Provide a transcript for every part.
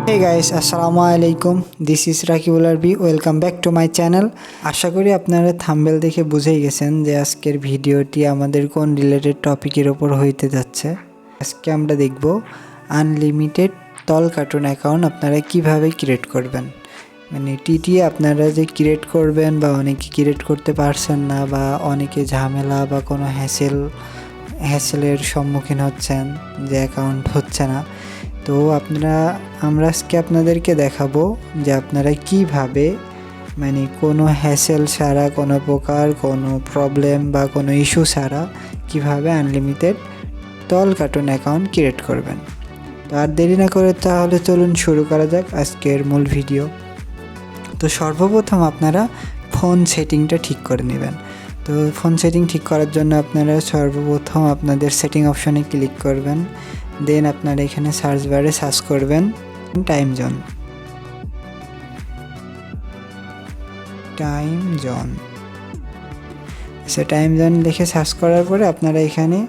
Hey guys, আসসালামু আলাইকুম। This is Rakibul Arabi. Welcome back to my channel. আশা করি আপনারা থাম্বনেল দেখে বুঝেই গেছেন যে আজকের ভিডিওটি আমাদের কোন রিলেটেড টপিকের ওপর হইতে যাচ্ছে। আজকে আমরা দেখব আনলিমিটেড তল কার্টুন অ্যাকাউন্ট আপনারা কিভাবে ক্রিয়েট করবেন। মানে টিটি আপনারা যে ক্রিয়েট করবেন বা অনেকে ক্রিয়েট করতে পারছেন না বা অনেকে ঝামেলা বা কোনো হ্যাসেলের সম্মুখীন হচ্ছেন যে অ্যাকাউন্ট হচ্ছে না। তো আমরা আজকে আপনাদেরকে দেখাবো যে আপনারা কিভাবে মানে কোনো হ্যাসেল ছাড়া, কোনো প্রকার কোনো প্রবলেম বা কোনো ইস্যু ছাড়া কিভাবে আনলিমিটেড তল কার্টুন অ্যাকাউন্ট ক্রিয়েট করবেন। তো আর দেরি না করে তাহলে চলুন শুরু করা যাক আজকের মূল ভিডিও। তো সর্বপ্রথম আপনারা ফোন সেটিংটা ঠিক করে নেবেন। তো ফোন সেটিং ঠিক করার জন্য আপনারা সর্বপ্রথম আপনাদের সেটিং অপশনে ক্লিক করবেন। দেন আপনারা এখানে সার্চ বারে সার্চ করবেন টাইম জোন। আচ্ছা, টাইম জোন লিখে সার্চ করার পরে আপনারা এখানে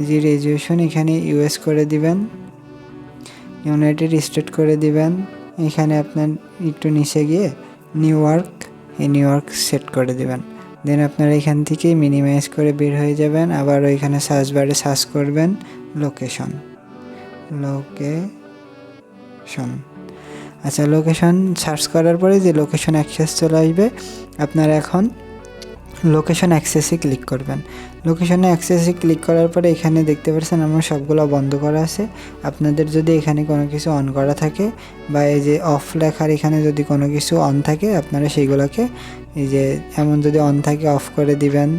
যে রেজুলেশন এখানে ইউএস করে দিবেন, ইউনাইটেড স্টেট করে দিবেন। এখানে আপনার একটু নিচে গিয়ে নিউ ইয়র্ক সেট করে দিবেন। দেন আপনারা এখান থেকে মিনিমাইজ করে বের হয়ে যাবেন। আবার ওইখানে সার্চ বারে সার্চ করবেন লোকেশন। আচ্ছা, লোকেশন সার্চ করার পরে যে লোকেশন অ্যাক্সেস চলে আসবে, আপনারা এখন লোকেশন অ্যাক্সেসে ক্লিক করবেন। লোকেশনে অ্যাক্সেসে ক্লিক করার পরে এখানে দেখতে পাচ্ছেন আমার সবগুলো বন্ধ করা আছে। আপনাদের যদি এখানে কোনো কিছু অন করা থাকে বা এই যে অফ লেখার এখানে যদি কোনো কিছু অন থাকে, আপনারা সেইগুলোকে এই যে এমন যদি অন থাকে অফ করে দিবেন।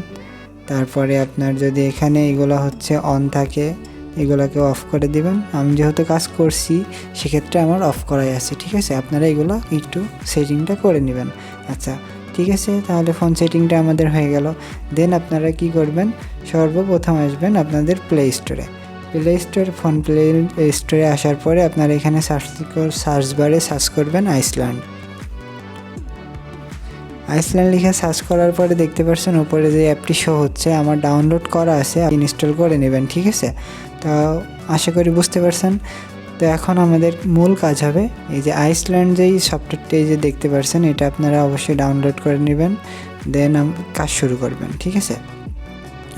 তারপরে আপনার যদি এখানে এগুলো হচ্ছে অন থাকে, এগুলোকে অফ করে দিবেন। আমি যেহেতু কাজ করছি সেক্ষেত্রে আমার অফ করাই আছে, ঠিক আছে। আপনারা এগুলো একটু সেটিংটা করে নেবেন। আচ্ছা, ঠিক আছে, তাহলে ফোন সেটিংটা আমাদের হয়ে গেল। দেন আপনারা কি করবেন, সর্বপ্রথম আসবেন আপনাদের ফোন প্লে স্টোরে আসার পরে আপনারা এখানে সার্চ বারে সার্চ করবেন আইসল্যান্ড লিখে সার্চ করার পরে দেখতে পাচ্ছেন উপরে যে অ্যাপটি শো হচ্ছে, আমার ডাউনলোড করা আছে, ইনস্টল করে নেবেন, ঠিক আছে। তো আশা করি বুঝতে পারছেন। তো এখন আমাদের মূল কাজ হবে এই যে আইসল্যান্ড যেই সফটওয়্যারটি যে দেখতে পাচ্ছেন, এটা আপনারা অবশ্যই ডাউনলোড করে নেবেন। দেন কাজ শুরু করবেন, ঠিক আছে।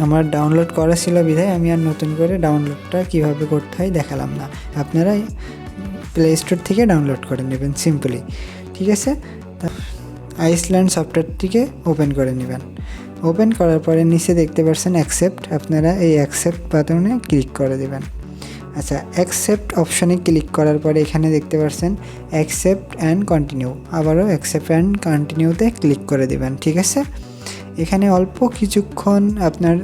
আমার ডাউনলোড করা ছিল বিধায় আমি আর নতুন করে ডাউনলোডটা কীভাবে করতে হয় দেখালাম না। আপনারা প্লে স্টোর থেকে ডাউনলোড করে নেবেন সিম্পলি, ঠিক আছে। আইসল্যান্ড সফটওয়্যারটিকে ওপেন করে নেবেন। ওপেন করার পরে নিচে দেখতে পাচ্ছেন অ্যাকসেপ্ট, আপনারা এই অ্যাকসেপ্ট বাটনে ক্লিক করে দেবেন। আচ্ছা, অ্যাকসেপ্ট অপশনে ক্লিক করার পরে এখানে দেখতে পাচ্ছেন অ্যাকসেপ্ট অ্যান্ড কন্টিনিউ, আবারও অ্যাকসেপ্ট অ্যান্ড কন্টিনিউতে ক্লিক করে দেবেন, ঠিক আছে। এখানে অল্প কিছুক্ষণ আপনার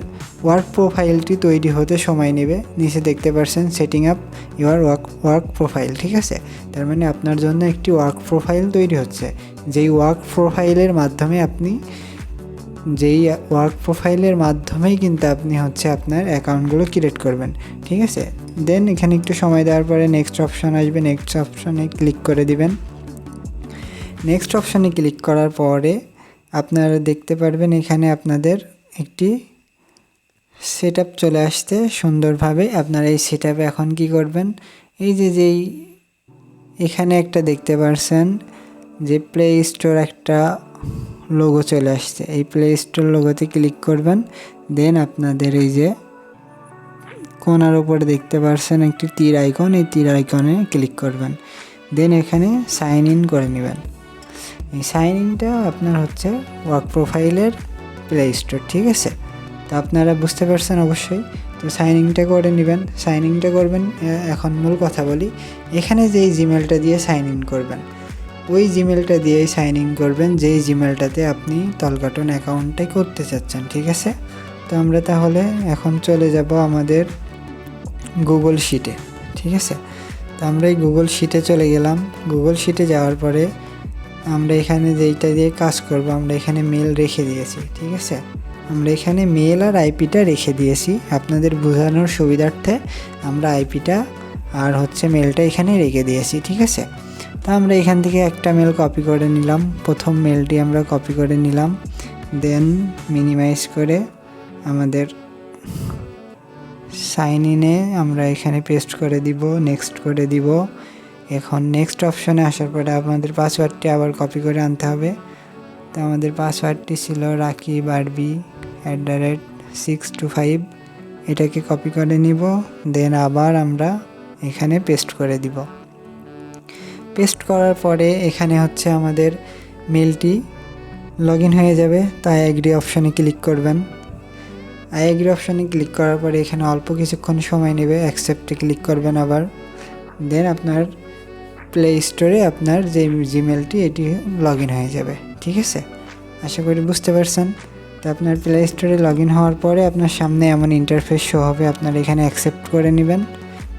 ওয়ার্ক প্রোফাইলটি তৈরি হতে সময় নেবে। নিচে দেখতে পাচ্ছেন setting up your work profile, ঠিক আছে। তার মানে আপনার জন্য একটি ওয়ার্ক প্রোফাইল তৈরি হচ্ছে। যেই ওয়ার্ক প্রোফাইলের মাধ্যমেই কিন্তু আপনি হচ্ছে আপনার অ্যাকাউন্টগুলো ক্রিয়েট করবেন, ঠিক আছে। দেন এখানে একটু সময় দেওয়ার পরে নেক্সট অপশন আসবে, নেক্সট অপশনে ক্লিক করে দিবেন। নেক্সট অপশনে ক্লিক করার পরে আপনারা দেখতে পারবেন এখানে আপনাদের একটি সেট আপ চলে আসতে সুন্দরভাবে। আপনারা এই সেট আপে এখন কী করবেন, এই যেই এখানে একটা দেখতে পাচ্ছেন যে প্লে স্টোর একটা লোগো চলে আসছে, এই প্লে স্টোর লোগোতে ক্লিক করবেন। দেন আপনাদের এই যে কোণার উপরে দেখতে পাচ্ছেন একটি তীর আইকন, এই তীর আইকনে ক্লিক করবেন। দেন এখানে সাইন ইন করে নেবেন। এই সাইন ইনটা আপনার হচ্ছে ওয়ার্ক প্রোফাইলের প্লে স্টোর, ঠিক আছে। তো আপনারা বুঝতে পারছেন অবশ্যই। তো সাইন ইনটা করে নেবেন। সাইন ইনটা করবেন, এখন মূল কথা বলি। এখানে যেই জিমেলটা দিয়ে সাইন ইন করবেন, ওই জিমেলটা দিয়েই সাইন ইন করবেন যেই জিমেলটাতে আপনি তল কার্টুন অ্যাকাউন্টটাই করতে চাচ্ছেন, ঠিক আছে। তো আমরা তাহলে এখন চলে যাব আমাদের গুগল শিটে, ঠিক আছে। তো আমরা এই গুগল শিটে চলে গেলাম। গুগল শিটে যাওয়ার পরে আমরা এখানে যেইটা দিয়ে কাজ করব, আমরা এখানে মেল রেখে দিয়েছি, ঠিক আছে। আমরা এখানে মেল আর আইপিটা রেখে দিয়েছি আপনাদের বোঝানোর সুবিধার্থে। আমরা আইপিটা আর হচ্ছে মেলটা এখানে রেখে দিয়েছি, ঠিক আছে। তা আমরা এখান থেকে একটা মেল কপি করে নিলাম। প্রথম মেলটি আমরা কপি করে নিলাম। দেন মিনিমাইজ করে আমাদের সাইন ইনে আমরা এখানে পেস্ট করে দিব, নেক্সট করে দিব। এখন নেক্সট অপশনে আসার পরে আমাদের পাসওয়ার্ডটি আবার কপি করে আনতে হবে। তো আমাদের পাসওয়ার্ডটি ছিল rakibarbie@625। এটাকে কপি করে নিব, দেন আবার আমরা এখানে পেস্ট করে দিব। পেস্ট করার পরে এখানে হচ্ছে আমাদের মেলটি লগ ইন হয়ে যাবে। তাই এগ্রি অপশানে ক্লিক করবেন। আই এগ্রি অপশানে ক্লিক করার পরে এখানে অল্প কিছুক্ষণ সময় নেবে, অ্যাকসেপ্টে ক্লিক করবেন আবার। দেন আপনার প্লে স্টোরে আপনার যে জিমেলটি এটি লগ ইন হয়ে যাবে। ঠিক আছে, আশা করি বুঝতে পারছেন। তো আপনার প্লে স্টোরে লগ ইন হওয়ার পরে আপনার সামনে এমন ইন্টারফেস শো হবে, আপনার এখানে অ্যাকসেপ্ট করে নেবেন।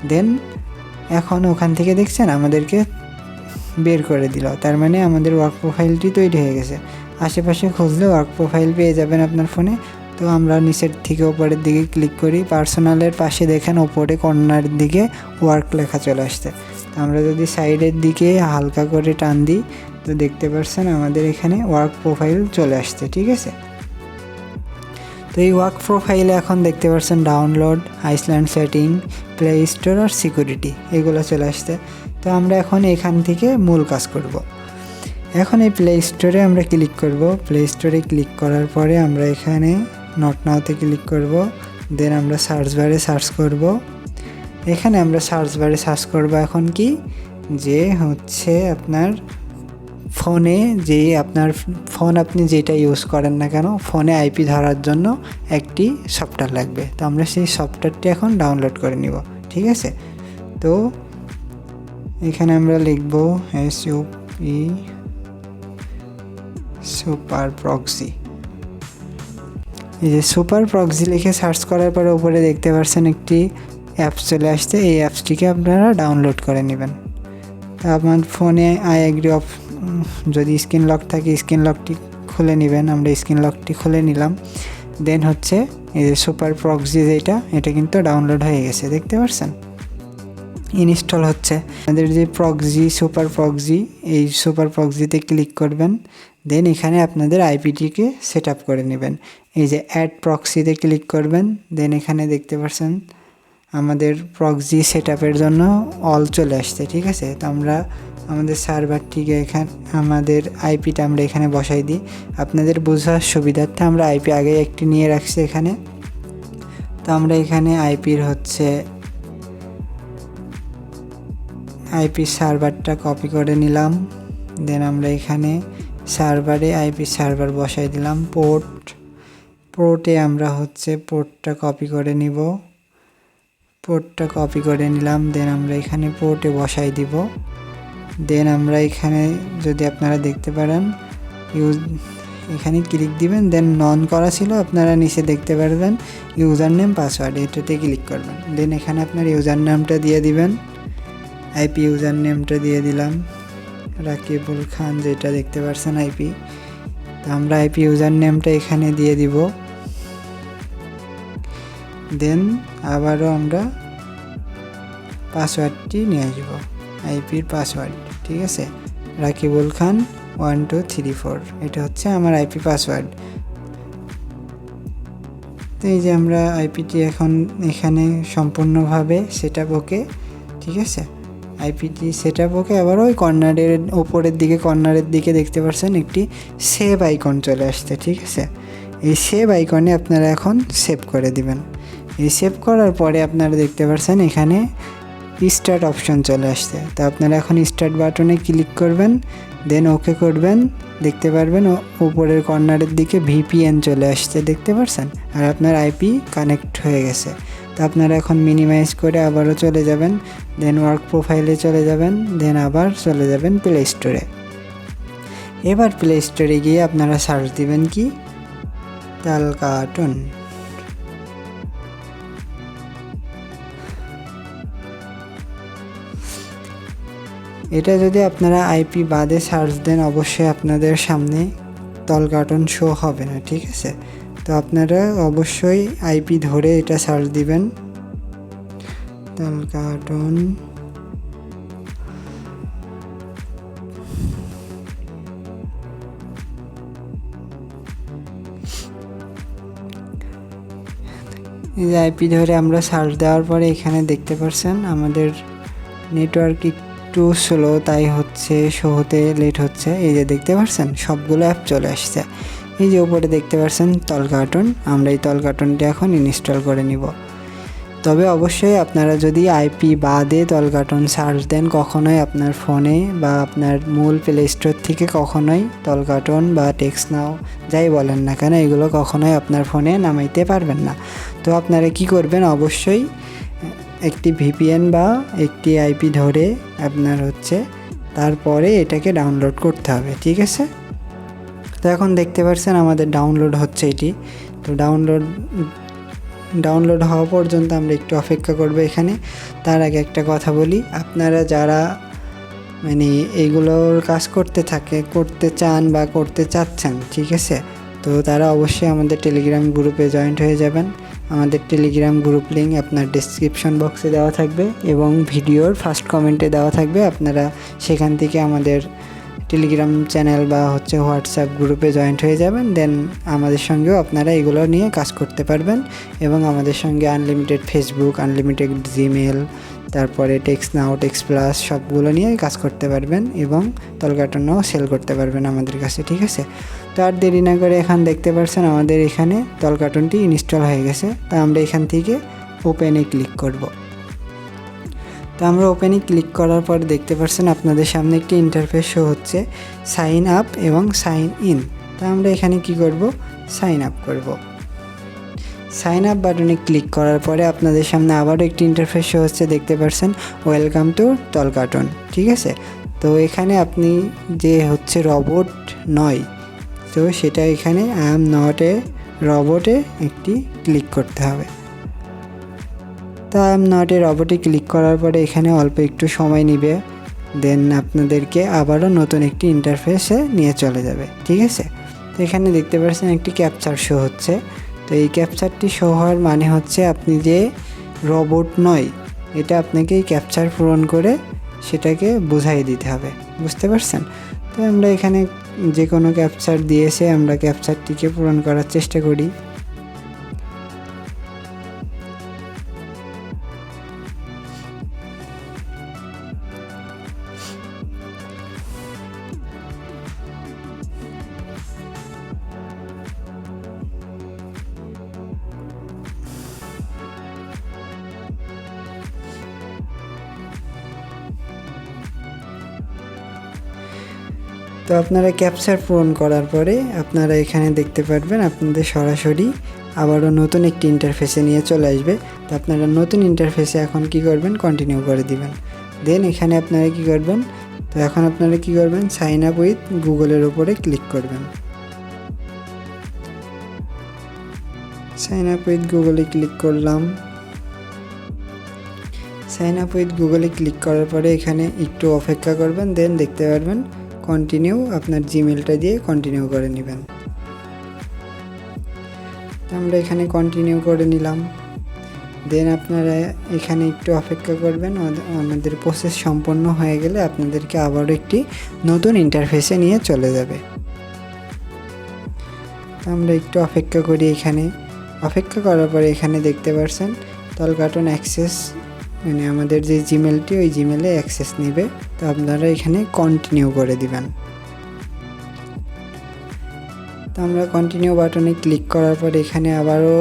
দেন এখন ওখান থেকে দেখছেন আমাদেরকে বের করে দিল, তার মানে আমাদের ওয়ার্ক প্রোফাইলটি তৈরি হয়ে গেছে। আশেপাশে খুঁজলে ওয়ার্ক প্রোফাইল পেয়ে যাবেন আপনার ফোনে। তো আমরা নিচের থেকে ওপরের দিকে ক্লিক করি, পার্সোনালের পাশে দেখেন ওপরে কর্নারের দিকে ওয়ার্ক লেখা চলে আসছে। তো আমরা যদি সাইডের দিকে হালকা করে টান দিই তো দেখতে পাচ্ছেন আমাদের এখানে ওয়ার্ক প্রোফাইল চলে আসছে। ঠিক আছে, তো এই ওয়ার্ক প্রোফাইলে এখন দেখতে পাচ্ছেন ডাউনলোড, আইসল্যান্ড সেটিং, প্লে স্টোর আর সিকিউরিটি এগুলো চলে আসছে। তো আমরা এখন এখান থেকে মূল কাজ করব। এখন এই প্লে স্টোরে আমরা ক্লিক করব। প্লে স্টোরে ক্লিক করার পরে আমরা এখানে নট নাওতে ক্লিক করব। দেন আমরা সার্চ বারে সার্চ করব। এখানে আমরা সার্চ বারে সার্চ করব এখন কি, যে হচ্ছে আপনার ফোনে যেই আপনার ফোন আপনি যেটা ইউজ করেন না কেন, ফোনে আইপি ধরার জন্য একটি সফটওয়্যার লাগবে। তো আমরা সেই সফটওয়্যারটি এখন ডাউনলোড করে নিব। ঠিক আছে, তো এখানে আমরা লিখব SUP সুপার প্রক্সি। এই যে সুপার প্রক্সি লিখে সার্চ করার পরে উপরে দেখতে পাচ্ছেন একটি অ্যাপস চলে আসছে। এই অ্যাপসটিকে আপনারা ডাউনলোড করে নেবেন। তা আপনার ফোনে আই এগ্রি যদি স্ক্রিন লক থাকে স্ক্রিন লকটি খুলে নেবেন। আমরা স্ক্রিন লকটি খুলে নিলাম। দেন হচ্ছে এই যে সুপার প্রক্সি যেটা, এটা কিন্তু ডাউনলোড হয়ে গেছে, দেখতে পাচ্ছেন ইনস্টল হচ্ছে। আমাদের যে প্রক্সি সুপার প্রক্সি, এই সুপার প্রক্সিতে ক্লিক করবেন। দেন এখানে আপনাদের আইপিটিকে সেট আপ করে নেবেন। এই যে অ্যাড প্রক্সিতে ক্লিক করবেন। দেন এখানে দেখতে পাচ্ছেন আমাদের প্রক্সি সেট আপের জন্য অল চলে আসছে। ঠিক আছে, তো আমরা আমাদের সার্ভারটিকে এখানে আমাদের আইপিটা আমরা এখানে বসাই দিই। আপনাদের বোঝার সুবিধার্থে আমরা আইপি আগে একটি নিয়ে রাখছি এখানে। তো আমরা এখানে আইপির হচ্ছে আইপি সার্ভারটা কপি করে নিলাম। দেন আমরা এখানে সার্ভারে আইপি সার্ভার বসাই দিলাম। পোর্টে আমরা হচ্ছে পোর্টটা কপি করে নিব। পোর্টটা কপি করে নিলাম। দেন আমরা এখানে পোর্টে বসাই দিব। দেন আমরা এখানে যদি আপনারা দেখতে পারেন এখানে ক্লিক দিবেন। দেন নন করা ছিল, আপনারা নিচে দেখতে পারবেন ইউজার নেম পাসওয়ার্ড, এটাতে ক্লিক করবেন। দেন এখানে আপনার ইউজার নামটা দিয়ে দিবেন। আইপি ইউজার নেমটা দিয়ে দিলাম রাকিবুল খান, যেটা দেখতে পাচ্ছেন আইপি। তো আমরা আইপি ইউজার নেমটা এখানে দিয়ে দিব। দেন আবারও আমরা পাসওয়ার্ডটি নিয়ে আসব, আইপির পাসওয়ার্ড। ঠিক আছে, রাকিবুল খান 1234, এটা হচ্ছে আমার আইপি পাসওয়ার্ড। তো এই যে আমরা আইপিটি এখন এখানে সম্পূর্ণভাবে সেট আপ ওকে। ঠিক আছে, আইপিটি সেট আপ ওকে। আবার ওই কর্নারের ওপরের দিকে কর্নারের দিকে দেখতে পাচ্ছেন একটি সেভ আইকন চলে আসছে। ঠিক আছে, এই সেভ আইকনে আপনারা এখন সেভ করে দিবেন। এই সেভ করার পরে আপনারা দেখতে পাচ্ছেন এখানে স্টার্ট অপশন চলে আসছে। তো আপনারা এখন স্টার্ট বাটনে ক্লিক করবেন। দেন ওকে করবেন। দেখতে পারবেন উপরের কর্নারের দিকে VPN চলে আসছে, দেখতে পাচ্ছেন। আর আপনার আইপি কানেক্ট হয়ে গেছে। তো আপনারা এখন মিনিমাইজ করে আবারও চলে যাবেন। দেন ওয়ার্ক প্রোফাইলে চলে যাবেন। দেন আবার চলে যাবেন প্লে স্টোরে। এবার প্লে স্টোরে গিয়ে আপনারা সার্চ দিবেন কি, তাল কার্টুন। এটা যদি আপনারা আইপি বাদে সার্চ দেন অবশ্যই আপনাদের সামনে তল কার্টুন শো হবে না। ঠিক আছে, তো আপনারা অবশ্যই আইপি ধরে এটা সার্চ দিবেন, তল কার্টুন। এই যে আইপি ধরে আমরা সার্চ দেওয়ার পরে এখানে দেখতে পাচ্ছেন আমাদের নেটওয়ার্ক একটু স্লো, তাই হচ্ছে শো হতে লেট হচ্ছে। এই যে দেখতে পাচ্ছেন সবগুলো অ্যাপ চলে আসছে। এই যে উপরে দেখতে পাচ্ছেন তল কার্টুন, আমরা এই তল কার্টুনটি এখন ইনস্টল করে নিব। তবে অবশ্যই আপনারা যদি আইপি বাদে তল কার্টুন সার্চ দেন, কখনোই আপনার ফোনে বা আপনার মূল প্লে স্টোর থেকে কখনোই তল কার্টুন বা টেক্সট নাও যাই বলেন না কেন, এগুলো কখনোই আপনার ফোনে নামাইতে পারবেন না। তো আপনারা কি করবেন, অবশ্যই একটি ভিপিএন বা একটি আইপি ধরে আপনার হচ্ছে তারপরে এটাকে ডাউনলোড করতে হবে, ঠিক আছে। তো এখন দেখতে পাচ্ছেন আমাদের ডাউনলোড হচ্ছে এটি। তো ডাউনলোড হওয়া পর্যন্ত আমরা একটু অপেক্ষা করব এখানে। তার আগে একটা কথা বলি, আপনারা যারা মানে এইগুলোর কাজ করতে চান বা করতে চাচ্ছেন, ঠিক আছে, তো তারা অবশ্যই আমাদের টেলিগ্রাম গ্রুপে জয়েন্ট হয়ে যাবেন। আমাদের টেলিগ্রাম গ্রুপ লিঙ্ক আপনার ডেসক্রিপশন বক্সে দেওয়া থাকবে এবং ভিডিওর ফার্স্ট কমেন্টে দেওয়া থাকবে। আপনারা সেখান থেকে আমাদের টেলিগ্রাম চ্যানেল বা হচ্ছে হোয়াটসঅ্যাপ গ্রুপে জয়েন্ট হয়ে যাবেন। দেন আমাদের সঙ্গেও আপনারা এগুলো নিয়ে কাজ করতে পারবেন এবং আমাদের সঙ্গে আনলিমিটেড ফেসবুক, আনলিমিটেড জিমেল, তারপরে টেক্সট নাও, টেক্সট প্লাস সবগুলো নিয়ে কাজ করতে পারবেন এবং তল কার্টুনও সেল করতে পারবেন আমাদের কাছে, ঠিক আছে। তো আর দেরি না করে এখন দেখতে পাচ্ছেন আমাদের এখানে তল কার্টুনটি ইনস্টল হয়ে গেছে। তো আমরা এখান থেকে ওপেনে ক্লিক করব। তো আমরা ওপেনে ক্লিক করার পর দেখতে পাচ্ছেন আপনাদের সামনে একটি ইন্টারফেস শো হচ্ছে, সাইন আপ এবং সাইন ইন। তো আমরা এখানে কি করব, সাইন আপ করব। সাইন আপ বাটনে ক্লিক করার পরে আপনাদের সামনে আবারও একটি ইন্টারফেস শো হচ্ছে, দেখতে পাচ্ছেন ওয়েলকাম টু তল কার্টুন, ঠিক আছে। তো এখানে আপনি যে হচ্ছে রোবট নয়, তো সেটা এখানে আই এম নট এ রোবটে একটি ক্লিক করতে হবে। তো আই এম নট এ রোবটে ক্লিক করার পরে এখানে অল্প একটু সময় নেবে, দেন আপনাদেরকে আবারও নতুন একটি ইন্টারফেসে নিয়ে চলে যাবে, ঠিক আছে। তো এখানে দেখতে পাচ্ছেন একটি ক্যাপচার শো হচ্ছে। তো এই ক্যাপচারটি শো হওয়ার মানে হচ্ছে আপনি যে রোবট নয়, এটা আপনাকে এই ক্যাপচার পূরণ করে সেটাকে বুঝাই দিতে হবে, বুঝতে পারছেন। তো আমরা এখানে যে কোনো ক্যাপচার দিয়েছে, আমরা ক্যাপচারটিকে পূরণ করার চেষ্টা করি। তো আপনারা ক্যাপচার পূরণ করার পরে আপনারা এখানে দেখতে পারবেন আপনাদের সরাসরি আবারও নতুন একটি ইন্টারফেসে নিয়ে চলে আসবে। তো আপনারা নতুন ইন্টারফেসে এখন কি করবেন, কন্টিনিউ করে দিবেন। দেন এখানে আপনারা কি করবেন, তো এখন আপনারা কি করবেন, সাইন আপ উইথ গুগলের উপরে ক্লিক করবেন। সাইন আপ উইথ গুগলে ক্লিক করলাম। সাইন আপ উইথ গুগলে ক্লিক করার পরে এখানে একটু অপেক্ষা করবেন, দেন দেখতে পারবেন কন্টিনিউ, আপনার জিমেলটা দিয়ে কন্টিনিউ করে নেবেন। আমরা এখানে কন্টিনিউ করে নিলাম। দেন আপনারা এখানে একটু অপেক্ষা করবেন, আমাদের প্রসেস সম্পন্ন হয়ে গেলে আপনাদেরকে আবারও একটি নতুন ইন্টারফেসে নিয়ে চলে যাবে। আমরা একটু অপেক্ষা করি। এখানে অপেক্ষা করার পরে এখানে দেখতে পাচ্ছেন তল কার্টুন অ্যাক্সেস, মানে আমাদের যে জিমেলটি, ওই জিমেলে অ্যাক্সেস নেবে। তো আপনারা এখানে কন্টিনিউ করে দিবেন। তো আমরা কন্টিনিউ বাটনে ক্লিক করার পর এখানে আবারও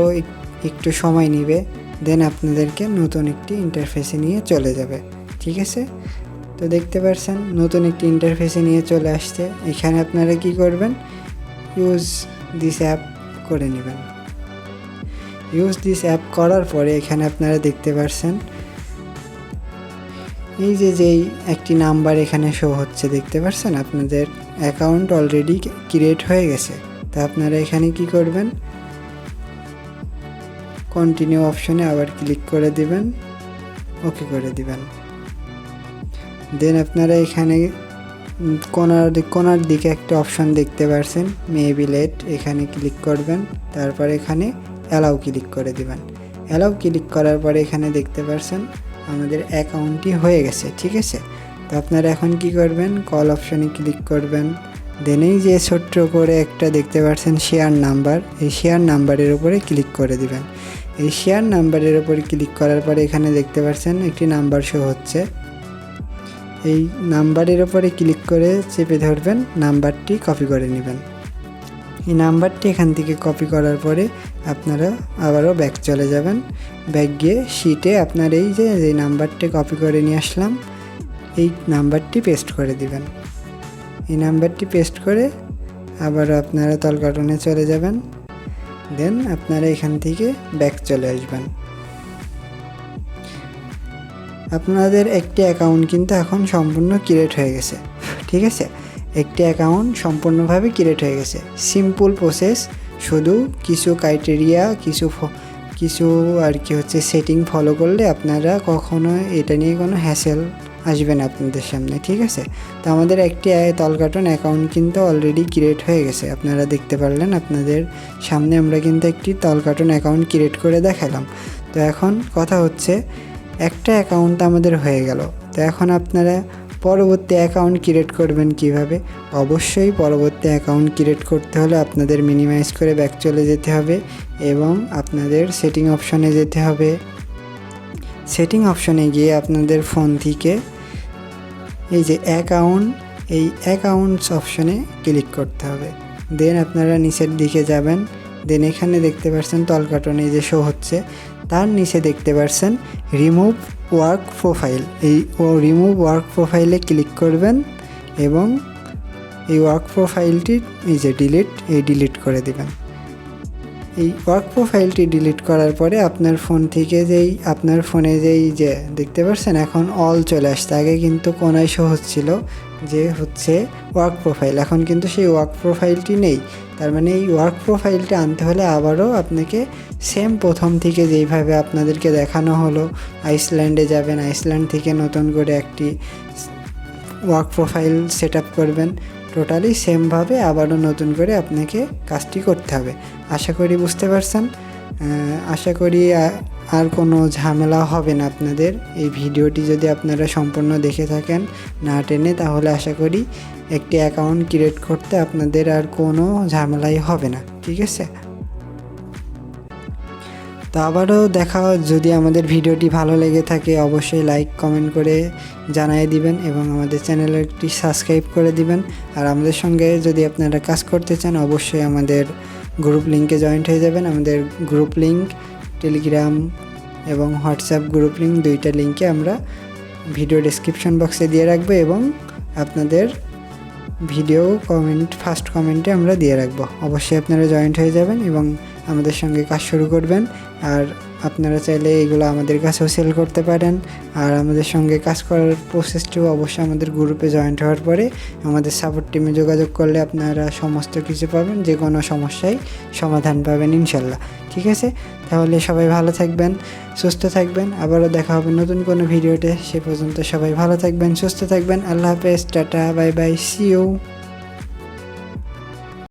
একটু সময় নেবে, দেন আপনাদেরকে নতুন একটি ইন্টারফেসে নিয়ে চলে যাবে, ঠিক আছে। তো দেখতে পাচ্ছেন নতুন একটি ইন্টারফেসে নিয়ে চলে আসছে। এখানে আপনারা কি করবেন, ইউজ দিস অ্যাপ করে নেবেন। ইউজ দিস অ্যাপ করার পরে এখানে আপনারা দেখতে পাচ্ছেন এই যেই একটি নাম্বার এখানে শো হচ্ছে, দেখতে পাচ্ছেন আপনাদের অ্যাকাউন্ট অলরেডি ক্রিয়েট হয়ে গেছে। তো আপনারা এখানে কি করবেন, কন্টিনিউ অপশনে আবার ক্লিক করে দিবেন, ওকে করে দিবেন। দেন আপনারা এখানে কোনার দিকে একটা অপশন দেখতে পাচ্ছেন, মেবি লেট, এখানে ক্লিক করবেন। তারপর এখানে অ্যালাউ ক্লিক করে দিবেন। অ্যালাউ ক্লিক করার পরে এখানে দেখতে পাচ্ছেন আমাদের অ্যাকাউন্টটি হয়ে গেছে, ঠিক আছে। তো আপনারা এখন কি করবেন, কল অপশনে ক্লিক করবেন। দেন এই যে ছোট্ট করে একটা দেখতে পাচ্ছেন শেয়ার নাম্বার, এই শেয়ার নাম্বারের উপরে ক্লিক করে দিবেন। এই শেয়ার নাম্বারের উপরে ক্লিক করার পরে এখানে দেখতে পাচ্ছেন একটি নাম্বার শো হচ্ছে। এই নাম্বারের ওপরে ক্লিক করে চেপে ধরবেন, নাম্বারটি কপি করে নেবেন। এই নাম্বারটি এখান থেকে কপি করার পরে আপনারা আবারও ব্যাক চলে যাবেন। ব্যাক গিয়ে শিটে আপনার এই যে নাম্বারটি কপি করে নিয়ে আসলাম, এই নাম্বারটি পেস্ট করে দিবেন। এই নাম্বারটি পেস্ট করে আবারও আপনারা তলকাটনে চলে যাবেন। দেন আপনারা এখান থেকে ব্যাক চলে আসবেন। আপনাদের একটি অ্যাকাউন্ট কিন্তু এখন সম্পূর্ণ ক্রিয়েট হয়ে গেছে, ঠিক আছে? একটি অ্যাকাউন্ট সম্পূর্ণভাবে ক্রিয়েট হয়ে গেছে। সিম্পল প্রসেস, শুধু কিছু ক্রাইটেরিয়া, কিছু আর কি হচ্ছে সেটিং ফলো করলে আপনারা কখনো এটা নিয়ে কোনো হ্যাসেল আসবে না আপনাদের সামনে, ঠিক আছে? তো আমাদের একটি তলকাটন অ্যাকাউন্ট কিন্তু অলরেডি ক্রিয়েট হয়ে গেছে, আপনারা দেখতে পারলেন। আপনাদের সামনে আমরা কিন্তু একটি তলকাটন অ্যাকাউন্ট ক্রিয়েট করে দেখালাম। তো এখন কথা হচ্ছে, একটা অ্যাকাউন্ট আমাদের হয়ে গেল, তো এখন আপনারা পরবর্তী অ্যাকাউন্ট ক্রিয়েট করবেন কিভাবে? অবশ্যই পরবর্তী অ্যাকাউন্ট ক্রিয়েট করতে হলে আপনাদের মিনিমাইজ করে ব্যাক চলে যেতে হবে এবং আপনাদের সেটিং অপশনে যেতে হবে। সেটিং অপশনে গিয়ে আপনাদের ফোন থেকে এই যে এই অ্যাকাউন্টস অপশনে ক্লিক করতে হবে। দেন আপনারা নিচের দিকে যাবেন। দেন এখানে দেখতে পাচ্ছেন তলকাটনে যে শো হচ্ছে, তার নিচে দেখতে পাচ্ছেন রিমুভ ওয়ার্ক প্রোফাইল। এই রিমুভ ওয়ার্ক প্রোফাইলে ক্লিক করবেন এবং এই ওয়ার্ক প্রোফাইলটি এই যে ডিলিট করে দিবেন। এই ওয়ার্ক প্রোফাইলটি ডিলিট করার পরে আপনার ফোন থেকে আপনার ফোনে যে দেখতে পাচ্ছেন এখন অল চলে আসছে। আগে কিন্তু কোনায় শো হচ্ছিল যে হচ্ছে ওয়ার্ক প্রোফাইল, এখন কিন্তু সেই ওয়ার্ক প্রোফাইলটি নেই। তার মানে এই ওয়ার্ক প্রোফাইলটা আনতে হলে আবারও আপনাকে সেম প্রথম থেকে যেইভাবে আপনাদেরকে দেখানো হলো, আইসল্যান্ডে যাবেন, আইসল্যান্ড থেকে নতুন করে একটি ওয়ার্ক প্রোফাইল সেট আপ করবেন। টোটালি সেমভাবে আবারও নতুন করে আপনাকে কাজটি করতে হবে। আশা করি বুঝতে পারছেন। আশা করি আর কোনো ঝামেলা হবে না আপনাদের। এই ভিডিওটি যদি আপনারা সম্পূর্ণ দেখে থাকেন না টেনে, তাহলে আশা করি একটি অ্যাকাউন্ট ক্রিয়েট করতে আপনাদের আর কোনো ঝামেলাই হবে না, ঠিক আছে? তো আবারও দেখা, যদি আমাদের ভিডিওটি ভালো লেগে থাকে অবশ্যই লাইক কমেন্ট করে জানিয়ে দিবেন এবং আমাদের চ্যানেলটি সাবস্ক্রাইব করে দিবেন। আর আমাদের সঙ্গে যদি আপনারা কাজ করতে চান অবশ্যই আমাদের গ্রুপ লিঙ্কে জয়েন্ট হয়ে যাবেন। আমাদের গ্রুপ লিঙ্ক টেলিগ্রাম এবং হোয়াটসঅ্যাপ গ্রুপ লিঙ্ক, দুইটা লিঙ্কে আমরা ভিডিও ডেসক্রিপশন বক্সে দিয়ে রাখবো এবং আপনাদের ভিডিও ফার্স্ট কমেন্টে আমরা দিয়ে রাখবো। অবশ্যই আপনারা জয়েন্ট হয়ে যাবেন এবং আমাদের সঙ্গে কাজ শুরু করবেন। আর আপনারা চাইলে এগুলো আমাদের কাছেও সেল করতে পারেন। আর আমাদের সঙ্গে কাজ করার প্রসেসটিও অবশ্যই আমাদের গ্রুপে জয়েন্ট হওয়ার পরে আমাদের সাপোর্ট টিমে যোগাযোগ করলে আপনারা সমস্ত কিছু পাবেন, যে কোনো সমস্যায় সমাধান পাবেন ইনশাল্লাহ, ঠিক আছে? তাহলে সবাই ভালো থাকবেন, সুস্থ থাকবেন। আবারও দেখা হবে নতুন কোনো ভিডিওতে। সে পর্যন্ত সবাই ভালো থাকবেন, সুস্থ থাকবেন। আল্লাহ হাফেজ, tata, bye bye, see you.